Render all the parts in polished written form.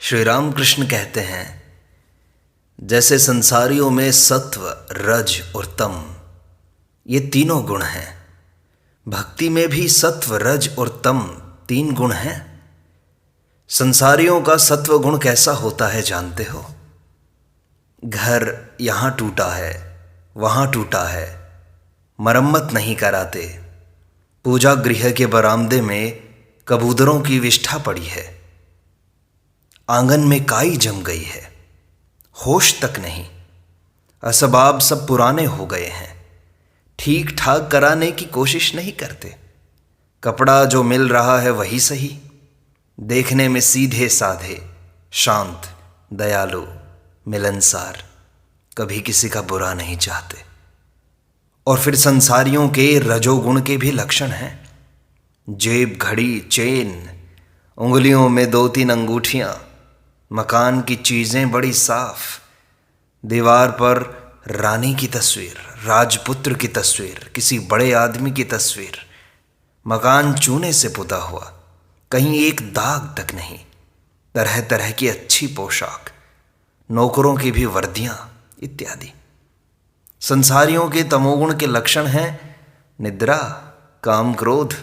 श्री राम कृष्ण कहते हैं, जैसे संसारियों में सत्व, रज और तम ये तीनों गुण हैं, भक्ति में भी सत्व, रज और तम तीन गुण हैं। संसारियों का सत्व गुण कैसा होता है जानते हो? घर यहाँ टूटा है, वहाँ टूटा है, मरम्मत नहीं कराते। पूजा गृह के बरामदे में कबूतरों की विष्ठा पड़ी है, आंगन में काई जम गई है, होश तक नहीं। असबाब सब पुराने हो गए हैं, ठीक ठाक कराने की कोशिश नहीं करते। कपड़ा जो मिल रहा है वही सही, देखने में सीधे साधे, शांत, दयालु, मिलनसार, कभी किसी का बुरा नहीं चाहते। और फिर संसारियों के रजोगुण के भी लक्षण हैं। जेब, घड़ी, चेन, उंगलियों में 2-3 अंगूठियां, मकान की चीज़ें बड़ी साफ, दीवार पर रानी की तस्वीर, राजपुत्र की तस्वीर, किसी बड़े आदमी की तस्वीर, मकान चूने से पुता हुआ, कहीं एक दाग तक नहीं, तरह तरह की अच्छी पोशाक, नौकरों की भी वर्दियां इत्यादि। संसारियों के तमोगुण के लक्षण हैं निद्रा, काम, क्रोध,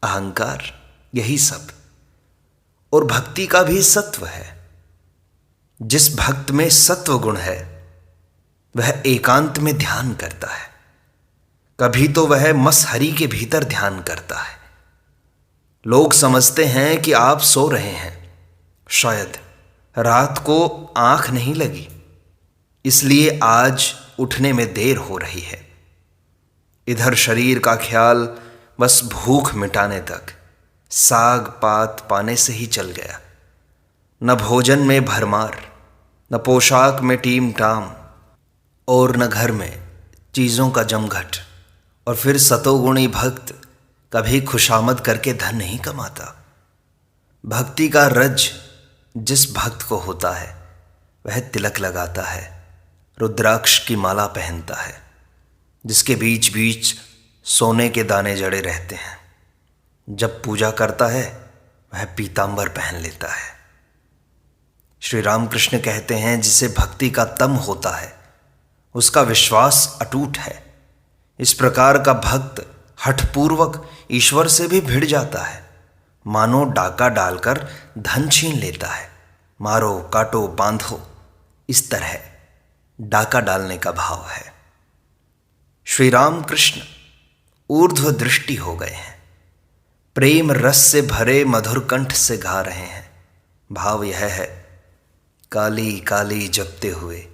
अहंकार, यही सब। और भक्ति का भी सत्व है। जिस भक्त में सत्व गुण है वह एकांत में ध्यान करता है। कभी तो वह मसहरी के भीतर ध्यान करता है। लोग समझते हैं कि आप सो रहे हैं, शायद रात को आंख नहीं लगी, इसलिए आज उठने में देर हो रही है। इधर शरीर का ख्याल बस भूख मिटाने तक, साग पात पाने से ही चल गया। न भोजन में भरमार, न पोशाक में टीम टाम, और न घर में चीज़ों का जमघट। और फिर सतोगुणी भक्त कभी खुशामद करके धन नहीं कमाता। भक्ति का रज जिस भक्त को होता है वह तिलक लगाता है, रुद्राक्ष की माला पहनता है, जिसके बीच बीच सोने के दाने जड़े रहते हैं। जब पूजा करता है वह पीतांबर पहन लेता है। श्री राम कृष्ण कहते हैं, जिसे भक्ति का तम होता है उसका विश्वास अटूट है। इस प्रकार का भक्त हठपूर्वक ईश्वर से भी भिड़ जाता है, मानो डाका डालकर धन छीन लेता है। मारो, काटो, बांधो, इस तरह डाका डालने का भाव है। श्री राम कृष्ण ऊर्ध्व दृष्टि हो गए हैं, प्रेम रस से भरे मधुर कंठ से गा रहे हैं। भाव यह है, काली काली जपते हुए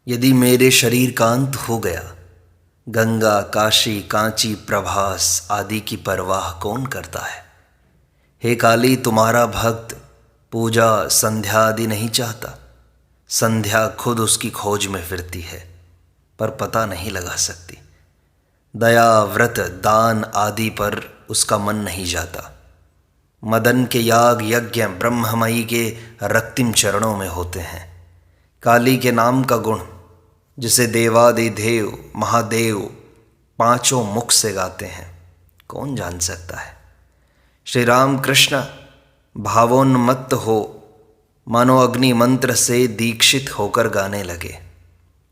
यदि मेरे शरीर का अंत हो गया, गंगा, काशी, कांची, प्रभास आदि की परवाह कौन करता है। हे काली, तुम्हारा भक्त पूजा, संध्या आदि नहीं चाहता। संध्या खुद उसकी खोज में फिरती है, पर पता नहीं लगा सकती। दया, व्रत, दान आदि पर उसका मन नहीं जाता। मदन के याग यज्ञ ब्रह्ममयी के रक्तिम चरणों में होते हैं। काली के नाम का गुण, जिसे देवादिदेव महादेव 5 मुख से गाते हैं, कौन जान सकता है। श्री राम कृष्ण भावोन्मत्त हो, मानो अग्नि मंत्र से दीक्षित होकर गाने लगे।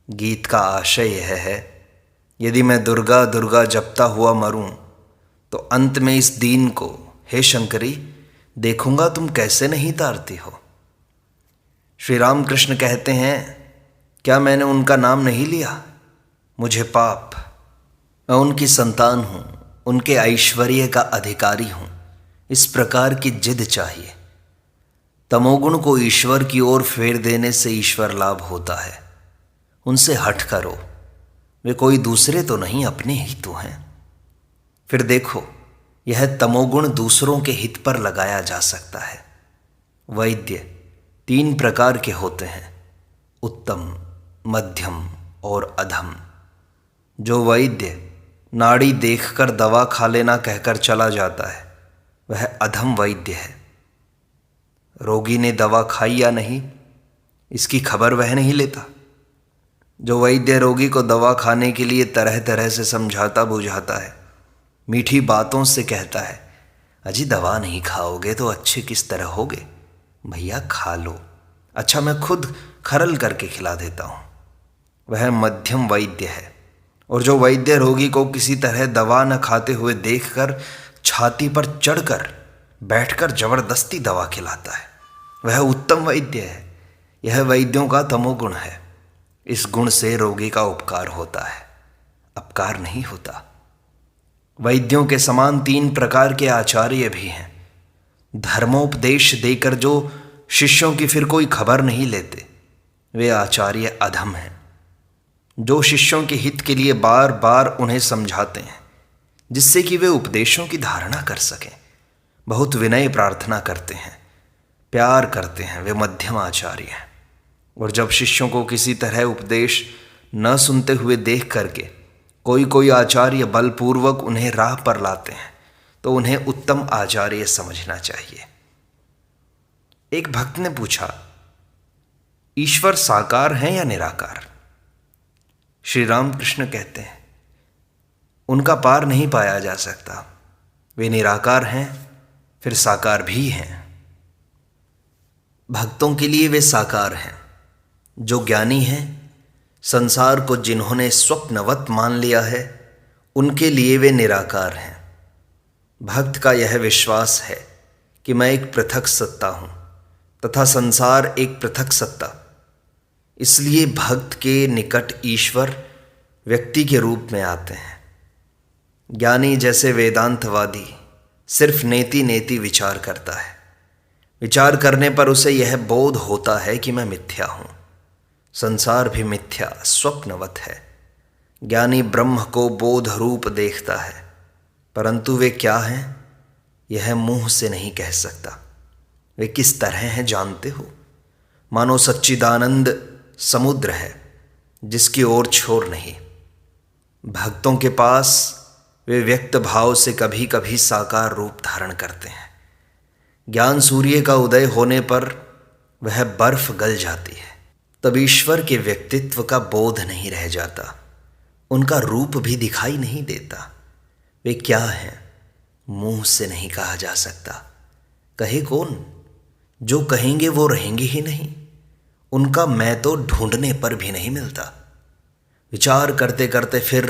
गीत का आशय यह है, यदि मैं दुर्गा दुर्गा जपता हुआ मरूं, तो अंत में इस दीन को, हे शंकरी, देखूंगा तुम कैसे नहीं तारती हो। श्री राम कृष्ण कहते हैं, क्या मैंने उनका नाम नहीं लिया? मुझे पाप, मैं उनकी संतान हूँ, उनके ऐश्वर्य का अधिकारी हूँ। इस प्रकार की जिद चाहिए। तमोगुण को ईश्वर की ओर फेर देने से ईश्वर लाभ होता है। उनसे हट करो, वे कोई दूसरे तो नहीं, अपने ही तो हैं। फिर देखो, यह तमोगुण दूसरों के हित पर लगाया जा सकता है। वैद्य 3 प्रकार के होते हैं, उत्तम, मध्यम और अधम। जो वैद्य नाड़ी देखकर दवा खा लेना कहकर चला जाता है वह अधम वैद्य है। रोगी ने दवा खाई या नहीं इसकी खबर वह नहीं लेता। जो वैद्य रोगी को दवा खाने के लिए तरह तरह से समझाता बुझाता है, मीठी बातों से कहता है, अजी दवा नहीं खाओगे तो अच्छे किस तरह होगे, भैया खा लो, अच्छा, मैं खुद खरल करके खिला देता हूँ। वह मध्यम वैद्य है, और जो वैद्य रोगी को किसी तरह दवा न खाते हुए देखकर छाती पर चढ़कर बैठकर जबरदस्ती दवा खिलाता है, वह उत्तम वैद्य है। यह वैद्यों का तमोगुण है। इस गुण से रोगी का उपकार होता है, अपकार नहीं होता। वैद्यों के समान 3 प्रकार के आचार्य भी हैं। धर्मोपदेश देकर जो शिष्यों की फिर कोई खबर नहीं लेते, वे आचार्य अधम हैं। जो शिष्यों के हित के लिए बार बार उन्हें समझाते हैं, जिससे कि वे उपदेशों की धारणा कर सकें, बहुत विनय प्रार्थना करते हैं, प्यार करते हैं, वे मध्यम आचार्य हैं। और जब शिष्यों को किसी तरह उपदेश न सुनते हुए देख करके कोई आचार्य बलपूर्वक उन्हें राह पर लाते हैं, तो उन्हें उत्तम आचार्य समझना चाहिए। एक भक्त ने पूछा, ईश्वर साकार हैं या निराकार? श्री रामकृष्ण कहते हैं, उनका पार नहीं पाया जा सकता। वे निराकार हैं, फिर साकार भी हैं। भक्तों के लिए वे साकार हैं। जो ज्ञानी हैं, संसार को जिन्होंने स्वप्नवत मान लिया है, उनके लिए वे निराकार हैं। भक्त का यह विश्वास है कि मैं एक पृथक सत्ता हूँ तथा संसार एक पृथक सत्ता। इसलिए भक्त के निकट ईश्वर व्यक्ति के रूप में आते हैं। ज्ञानी जैसे वेदांतवादी सिर्फ नेति नेति विचार करता है। विचार करने पर उसे यह बोध होता है कि मैं मिथ्या हूँ, संसार भी मिथ्या स्वप्नवत है। ज्ञानी ब्रह्म को बोध रूप देखता है, परंतु वे क्या हैं यह मुंह से नहीं कह सकता। वे किस तरह हैं जानते हो? मानो सच्चिदानंद समुद्र है जिसकी ओर छोर नहीं। भक्तों के पास वे व्यक्त भाव से कभी कभी साकार रूप धारण करते हैं। ज्ञान सूर्य का उदय होने पर वह बर्फ गल जाती है, तब ईश्वर के व्यक्तित्व का बोध नहीं रह जाता, उनका रूप भी दिखाई नहीं देता। वे क्या हैं मुंह से नहीं कहा जा सकता। कहे कौन? जो कहेंगे वो रहेंगे ही नहीं। उनका मैं तो ढूंढने पर भी नहीं मिलता। विचार करते करते फिर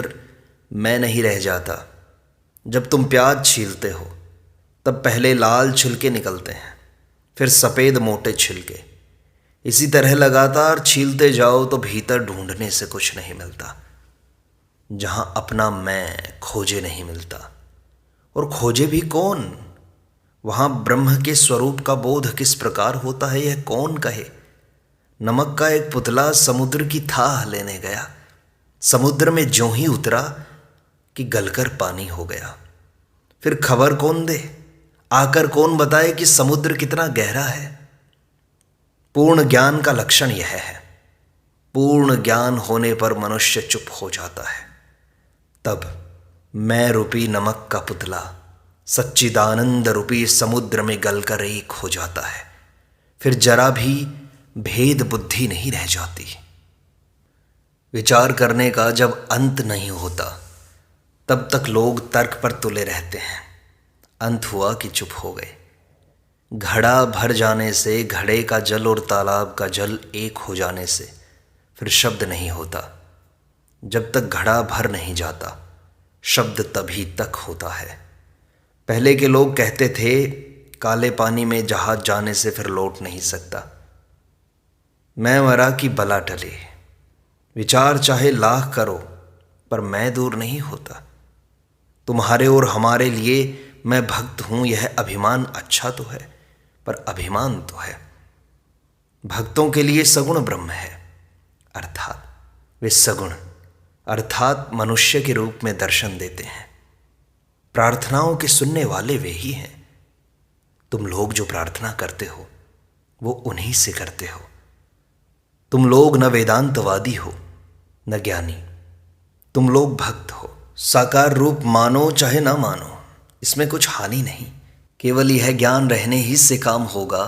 मैं नहीं रह जाता। जब तुम प्याज छीलते हो तब पहले लाल छिलके निकलते हैं, फिर सफ़ेद मोटे छिलके। इसी तरह लगातार छीलते जाओ तो भीतर ढूंढने से कुछ नहीं मिलता। जहां अपना मैं खोजे नहीं मिलता, और खोजे भी कौन? वहां ब्रह्म के स्वरूप का बोध किस प्रकार होता है यह कौन कहे? नमक का एक पुतला समुद्र की थाह लेने गया। समुद्र में ज्यों ही उतरा कि गलकर पानी हो गया। फिर खबर कौन दे? आकर कौन बताए कि समुद्र कितना गहरा है? पूर्ण ज्ञान का लक्षण यह है। पूर्ण ज्ञान होने पर मनुष्य चुप हो जाता है। तब मैं रूपी नमक का पुतला सच्चिदानंद रूपी समुद्र में गलकर एक हो जाता है। फिर जरा भी भेद बुद्धि नहीं रह जाती। विचार करने का जब अंत नहीं होता, तब तक लोग तर्क पर तुले रहते हैं। अंत हुआ कि चुप हो गए। घड़ा भर जाने से, घड़े का जल और तालाब का जल एक हो जाने से फिर शब्द नहीं होता। जब तक घड़ा भर नहीं जाता, शब्द तभी तक होता है। पहले के लोग कहते थे, काले पानी में जहाज जाने से फिर लौट नहीं सकता। मैं मरा कि बला टले। विचार चाहे लाख करो, पर मैं दूर नहीं होता। तुम्हारे और हमारे लिए मैं भक्त हूं, यह अभिमान अच्छा तो है, पर अभिमान तो है। भक्तों के लिए सगुण ब्रह्म है, अर्थात वे सगुण अर्थात मनुष्य के रूप में दर्शन देते हैं। प्रार्थनाओं के सुनने वाले वे ही हैं। तुम लोग जो प्रार्थना करते हो वो उन्हीं से करते हो। तुम लोग न वेदांतवादी हो न ज्ञानी, तुम लोग भक्त हो। साकार रूप मानो चाहे ना मानो, इसमें कुछ हानि नहीं। केवल यह ज्ञान रहने ही से काम होगा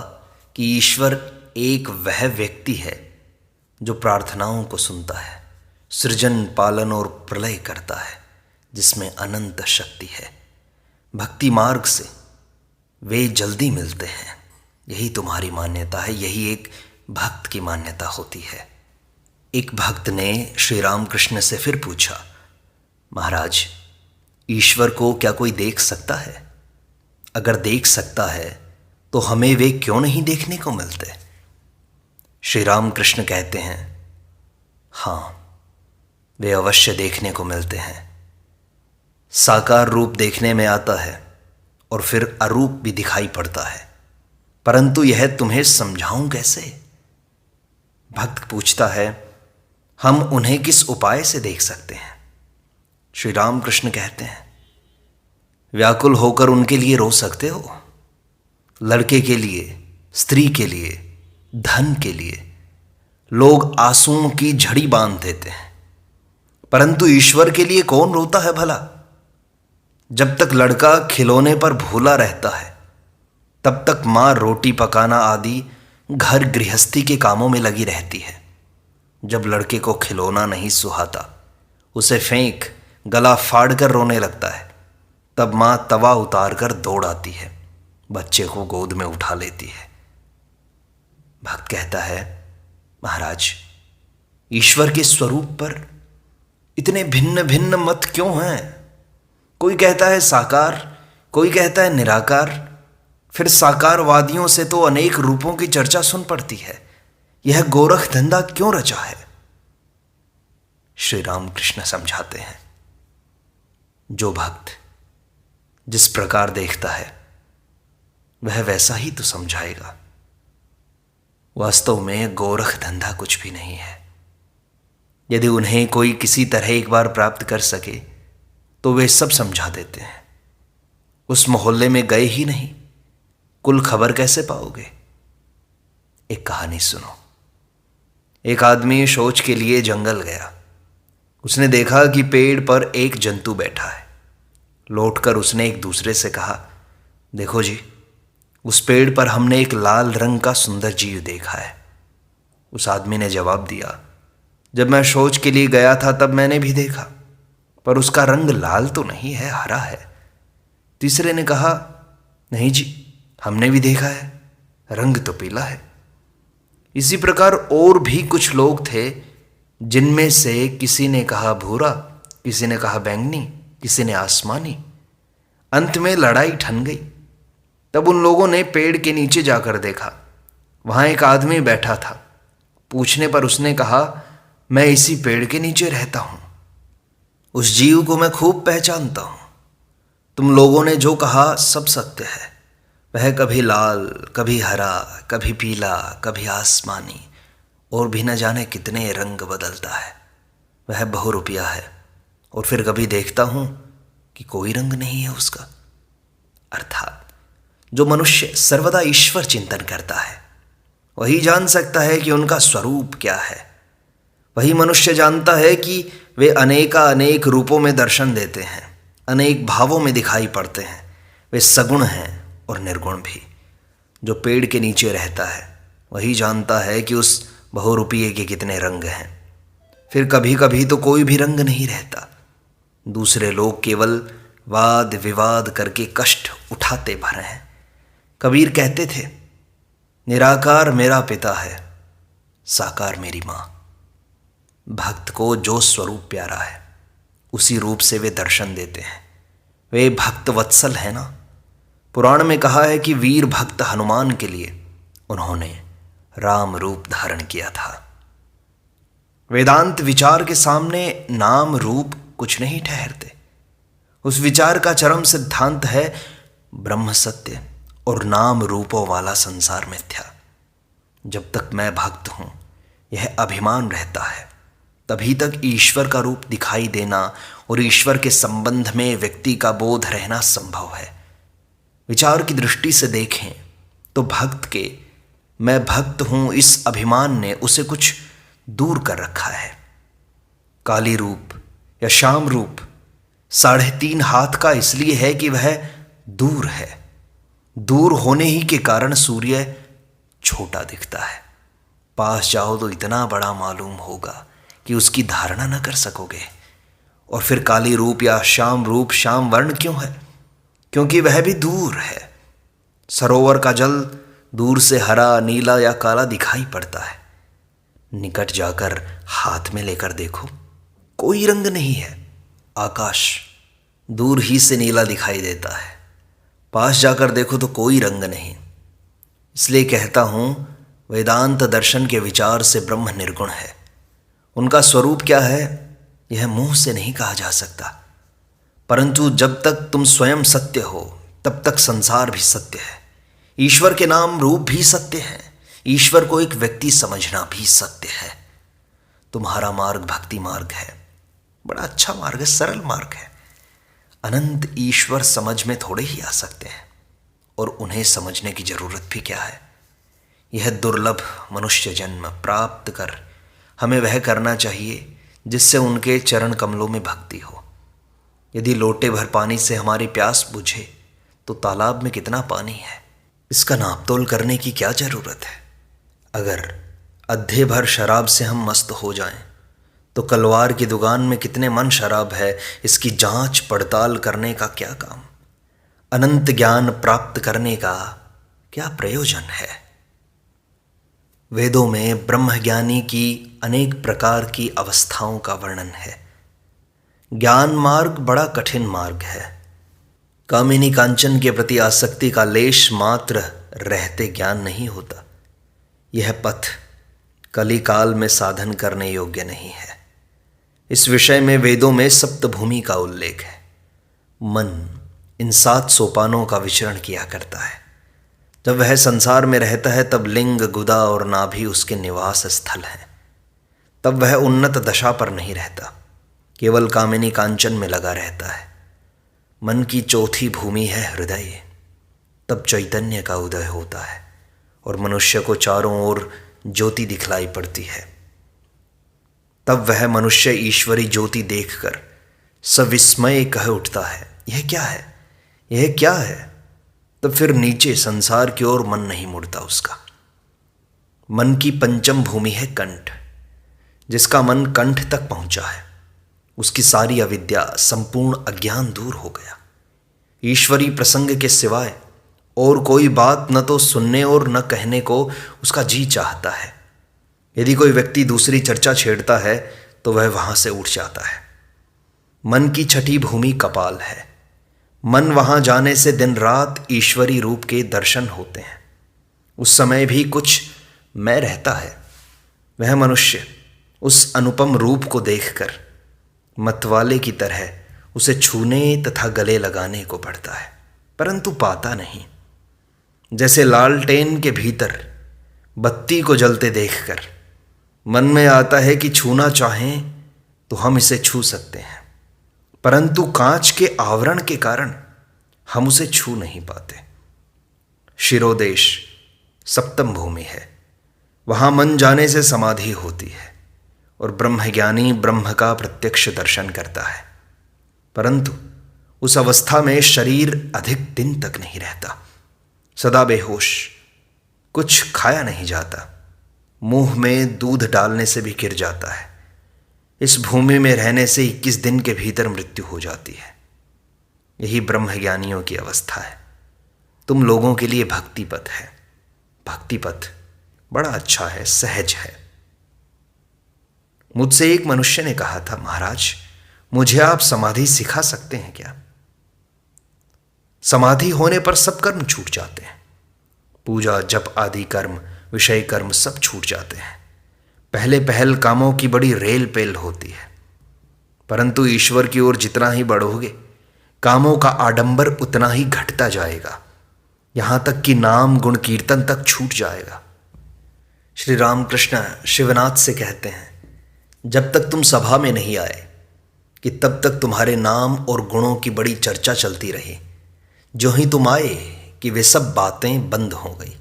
कि ईश्वर एक वह व्यक्ति है जो प्रार्थनाओं को सुनता है, सृजन पालन और प्रलय करता है, जिसमें अनंत शक्ति है। भक्ति मार्ग से वे जल्दी मिलते हैं। यही तुम्हारी मान्यता है, यही एक भक्त की मान्यता होती है। एक भक्त ने श्री रामकृष्ण से फिर पूछा, महाराज, ईश्वर को क्या कोई देख सकता है? अगर देख सकता है तो हमें वे क्यों नहीं देखने को मिलते? श्री रामकृष्ण कहते हैं, हाँ, वे अवश्य देखने को मिलते हैं। साकार रूप देखने में आता है और फिर अरूप भी दिखाई पड़ता है, परंतु यह तुम्हें समझाऊं कैसे? भक्त पूछता है, हम उन्हें किस उपाय से देख सकते हैं? श्री रामकृष्ण कहते हैं, व्याकुल होकर उनके लिए रो सकते हो। लड़के के लिए, स्त्री के लिए, धन के लिए लोग आंसुओं की झड़ी बांध देते हैं, परंतु ईश्वर के लिए कौन रोता है भला? जब तक लड़का खिलौने पर भूला रहता है तब तक माँ रोटी पकाना आदि घर गृहस्थी के कामों में लगी रहती है। जब लड़के को खिलौना नहीं सुहाता, उसे फेंक गला फाड़ कर रोने लगता है, तब माँ तवा उतार कर दौड़ आती है, बच्चे को गोद में उठा लेती है। भक्त कहता है, महाराज, ईश्वर के स्वरूप पर इतने भिन्न भिन्न मत क्यों हैं? कोई कहता है साकार, कोई कहता है निराकार। फिर साकारवादियों से तो अनेक रूपों की चर्चा सुन पड़ती है। यह गोरख धंधा क्यों रचा है? श्री रामकृष्ण समझाते हैं, जो भक्त जिस प्रकार देखता है वह वैसा ही तो समझाएगा। वास्तव में गोरख धंधा कुछ भी नहीं है। यदि उन्हें कोई किसी तरह एक बार प्राप्त कर सके तो वे सब समझा देते हैं। उस मोहल्ले में गए ही नहीं, कुल खबर कैसे पाओगे? एक कहानी सुनो। एक आदमी शौच के लिए जंगल गया। उसने देखा कि पेड़ पर एक जंतु बैठा है। लौटकर उसने एक दूसरे से कहा, देखो जी, उस पेड़ पर हमने एक लाल रंग का सुंदर जीव देखा है। उस आदमी ने जवाब दिया, जब मैं शौच के लिए गया था तब मैंने भी देखा, पर उसका रंग लाल तो नहीं है, हरा है। तीसरे ने कहा, नहीं जी, हमने भी देखा है, रंग तो पीला है। इसी प्रकार और भी कुछ लोग थे, जिनमें से किसी ने कहा भूरा, किसी ने कहा बैंगनी, किसी ने आसमानी। अंत में लड़ाई ठन गई। तब उन लोगों ने पेड़ के नीचे जाकर देखा, वहां एक आदमी बैठा था। पूछने पर उसने कहा, मैं इसी पेड़ के नीचे रहता हूं, उस जीव को मैं खूब पहचानता हूं। तुम लोगों ने जो कहा सब सत्य है। वह कभी लाल, कभी हरा, कभी पीला, कभी आसमानी, और भी न जाने कितने रंग बदलता है। वह बहुरूपिया है, और फिर कभी देखता हूं कि कोई रंग नहीं है उसका। अर्थात जो मनुष्य सर्वदा ईश्वर चिंतन करता है वही जान सकता है कि उनका स्वरूप क्या है। वही मनुष्य जानता है कि वे अनेक रूपों में दर्शन देते हैं, अनेक भावों में दिखाई पड़ते हैं। वे सगुण हैं और निर्गुण भी। जो पेड़ के नीचे रहता है वही जानता है कि उस बहुरूपिये के कितने रंग हैं। फिर कभी कभी तो कोई भी रंग नहीं रहता। दूसरे लोग केवल वाद विवाद करके कष्ट उठाते भरे हैं। कबीर कहते थे, निराकार मेरा पिता है, साकार मेरी माँ। भक्त को जो स्वरूप प्यारा है उसी रूप से वे दर्शन देते हैं। वे भक्त वत्सल है ना। पुराण में कहा है कि वीर भक्त हनुमान के लिए उन्होंने राम रूप धारण किया था। वेदांत विचार के सामने नाम रूप कुछ नहीं ठहरते। उस विचार का चरम सिद्धांत है ब्रह्म सत्य और नाम रूपों वाला संसार मिथ्या। जब तक मैं भक्त हूं यह अभिमान रहता है, तभी तक ईश्वर का रूप दिखाई देना और ईश्वर के संबंध में व्यक्ति का बोध रहना संभव है। विचार की दृष्टि से देखें तो भक्त के मैं भक्त हूं इस अभिमान ने उसे कुछ दूर कर रखा है। काली रूप या श्याम रूप 3.5 हाथ का इसलिए है कि वह दूर है। दूर होने ही के कारण सूर्य छोटा दिखता है। पास जाओ तो इतना बड़ा मालूम होगा कि उसकी धारणा न कर सकोगे। और फिर काली रूप या श्याम रूप श्याम वर्ण क्यों है? क्योंकि वह भी दूर है। सरोवर का जल दूर से हरा, नीला या काला दिखाई पड़ता है। निकट जाकर हाथ में लेकर देखो, कोई रंग नहीं है। आकाश दूर ही से नीला दिखाई देता है, पास जाकर देखो तो कोई रंग नहीं। इसलिए कहता हूँ, वेदांत दर्शन के विचार से ब्रह्म निर्गुण है। उनका स्वरूप क्या है यह मुंह से नहीं कहा जा सकता, परंतु जब तक तुम स्वयं सत्य हो तब तक संसार भी सत्य है। ईश्वर के नाम रूप भी सत्य है, ईश्वर को एक व्यक्ति समझना भी सत्य है। तुम्हारा मार्ग भक्ति मार्ग है, बड़ा अच्छा मार्ग है, सरल मार्ग है। अनंत ईश्वर समझ में थोड़े ही आ सकते हैं, और उन्हें समझने की जरूरत भी क्या है। यह दुर्लभ मनुष्य जन्म प्राप्त कर हमें वह करना चाहिए जिससे उनके चरण कमलों में भक्ति हो। यदि लोटे भर पानी से हमारी प्यास बुझे तो तालाब में कितना पानी है, इसका नापतोल करने की क्या जरूरत है। अगर अद्धे भर शराब से हम मस्त हो जाएं, तो कलवार की दुकान में कितने मन शराब है, इसकी जांच पड़ताल करने का क्या काम। अनंत ज्ञान प्राप्त करने का क्या प्रयोजन है। वेदों में ब्रह्मज्ञानी की अनेक प्रकार की अवस्थाओं का वर्णन है। ज्ञान मार्ग बड़ा कठिन मार्ग है। कामिनी कांचन के प्रति आसक्ति का लेश मात्र रहते ज्ञान नहीं होता। यह पथ कलिकाल में साधन करने योग्य नहीं है। इस विषय में वेदों में सप्तभूमि का उल्लेख है। मन इन 7 सोपानों का विचरण किया करता है। जब वह संसार में रहता है तब लिंग, गुदा और नाभि उसके निवास स्थल हैं। तब वह उन्नत दशा पर नहीं रहता, केवल कामिनी कांचन में लगा रहता है। मन की चौथी भूमि है हृदय। तब चैतन्य का उदय होता है और मनुष्य को चारों ओर ज्योति दिखलाई पड़ती है। तब वह मनुष्य ईश्वरी ज्योति देखकर सविस्मय कह उठता है, यह क्या है, यह क्या है। तब फिर नीचे संसार की ओर मन नहीं मुड़ता उसका। मन की पंचम भूमि है कंठ। जिसका मन कंठ तक पहुंचा है उसकी सारी अविद्या, संपूर्ण अज्ञान दूर हो गया। ईश्वरी प्रसंग के सिवाय और कोई बात न तो सुनने और न कहने को उसका जी चाहता है। यदि कोई व्यक्ति दूसरी चर्चा छेड़ता है तो वह वहां से उठ जाता है। मन की छठी भूमि कपाल है। मन वहां जाने से दिन रात ईश्वरी रूप के दर्शन होते हैं। उस समय भी कुछ मैं रहता है। वह मनुष्य उस अनुपम रूप को देखकर मतवाले की तरह उसे छूने तथा गले लगाने को पड़ता है, परंतु पाता नहीं। जैसे लालटेन के भीतर बत्ती को जलते देखकर मन में आता है कि छूना चाहें तो हम इसे छू सकते हैं, परंतु कांच के आवरण के कारण हम उसे छू नहीं पाते। शिरोदेश सप्तम भूमि है। वहां मन जाने से समाधि होती है और ब्रह्मज्ञानी ब्रह्म का प्रत्यक्ष दर्शन करता है, परंतु उस अवस्था में शरीर अधिक दिन तक नहीं रहता। सदा बेहोश, कुछ खाया नहीं जाता, मुंह में दूध डालने से भी गिर जाता है। इस भूमि में रहने से 21 दिन के भीतर मृत्यु हो जाती है। यही ब्रह्मज्ञानियों की अवस्था है। तुम लोगों के लिए भक्ति पथ है। भक्ति पथ बड़ा अच्छा है, सहज है। मुझसे एक मनुष्य ने कहा था, महाराज मुझे आप समाधि सिखा सकते हैं क्या? समाधि होने पर सब कर्म छूट जाते हैं। पूजा, जप आदि कर्म, विषय कर्म सब छूट जाते हैं। पहले पहल कामों की बड़ी रेल पेल होती है, परंतु ईश्वर की ओर जितना ही बढ़ोगे कामों का आडंबर उतना ही घटता जाएगा, यहां तक कि नाम गुण कीर्तन तक छूट जाएगा। श्री रामकृष्ण शिवनाथ से कहते हैं, जब तक तुम सभा में नहीं आए कि तब तक तुम्हारे नाम और गुणों की बड़ी चर्चा चलती रही। जो ही तुम आए कि वे सब बातें बंद हो गई,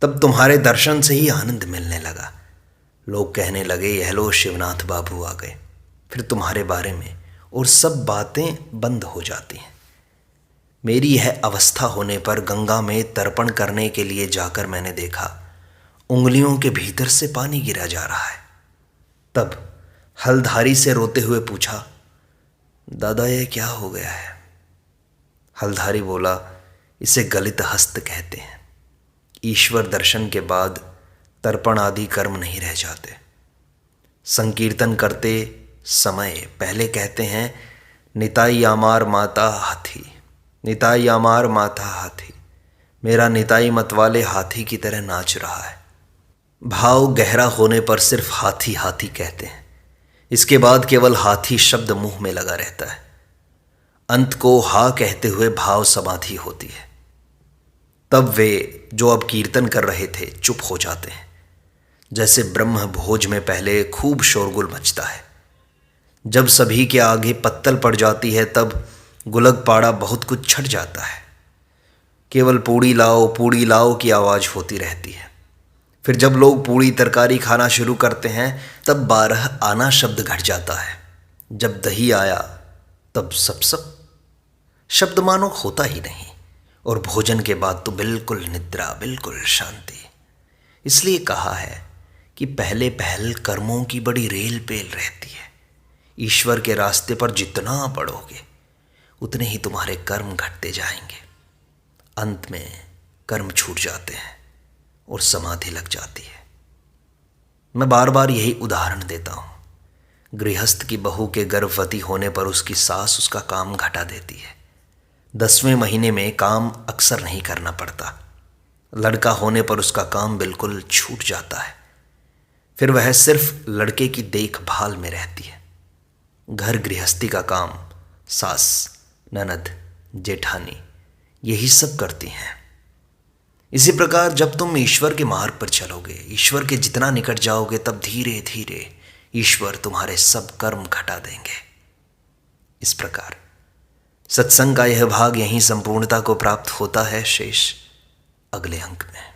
तब तुम्हारे दर्शन से ही आनंद मिलने लगा। लोग कहने लगे, यह लो शिवनाथ बाबू आ गए। फिर तुम्हारे बारे में और सब बातें बंद हो जाती हैं। मेरी यह अवस्था होने पर गंगा में तर्पण करने के लिए जाकर मैंने देखा उंगलियों के भीतर से पानी गिरा जा रहा है। तब हलधारी से रोते हुए पूछा, दादा ये क्या हो गया है? हलधारी बोला, इसे गलित हस्त कहते हैं। ईश्वर दर्शन के बाद तर्पण आदि कर्म नहीं रह जाते। संकीर्तन करते समय पहले कहते हैं, निताई आमार माता हाथी, निताई आमार माता हाथी, मेरा निताई मतवाले हाथी की तरह नाच रहा है। भाव गहरा होने पर सिर्फ हाथी हाथी कहते हैं। इसके बाद केवल हाथी शब्द मुंह में लगा रहता है। अंत को हा कहते हुए भाव समाधि होती है। तब वे जो अब कीर्तन कर रहे थे चुप हो जाते हैं। जैसे ब्रह्म भोज में पहले खूब शोरगुल मचता है। जब सभी के आगे पत्तल पड़ जाती है तब गुलग पाड़ा बहुत कुछ छट जाता है। केवल पूड़ी लाओ की आवाज़ होती रहती है। फिर जब लोग पूड़ी तरकारी खाना शुरू करते हैं तब 12 आना शब्द घट जाता है। जब दही आया तब सब शब्द मानो होता ही नहीं। और भोजन के बाद तो बिल्कुल निद्रा, बिल्कुल शांति। इसलिए कहा है कि पहले पहल कर्मों की बड़ी रेल पेल रहती है। ईश्वर के रास्ते पर जितना बढ़ोगे उतने ही तुम्हारे कर्म घटते जाएंगे। अंत में कर्म छूट जाते हैं और समाधि लग जाती है। मैं बार बार यही उदाहरण देता हूँ। गृहस्थ की बहू के गर्भवती होने पर उसकी सास उसका काम घटा देती है। 10वें महीने में काम अक्सर नहीं करना पड़ता। लड़का होने पर उसका काम बिल्कुल छूट जाता है। फिर वह सिर्फ लड़के की देखभाल में रहती है। घर गृहस्थी का काम सास, ननद, जेठानी यही सब करती हैं। इसी प्रकार जब तुम ईश्वर के मार्ग पर चलोगे, ईश्वर के जितना निकट जाओगे, तब धीरे धीरे ईश्वर तुम्हारे सब कर्म घटा देंगे। इस प्रकार सत्संग का यह भाग यहीं संपूर्णता को प्राप्त होता है। शेष अगले अंक में।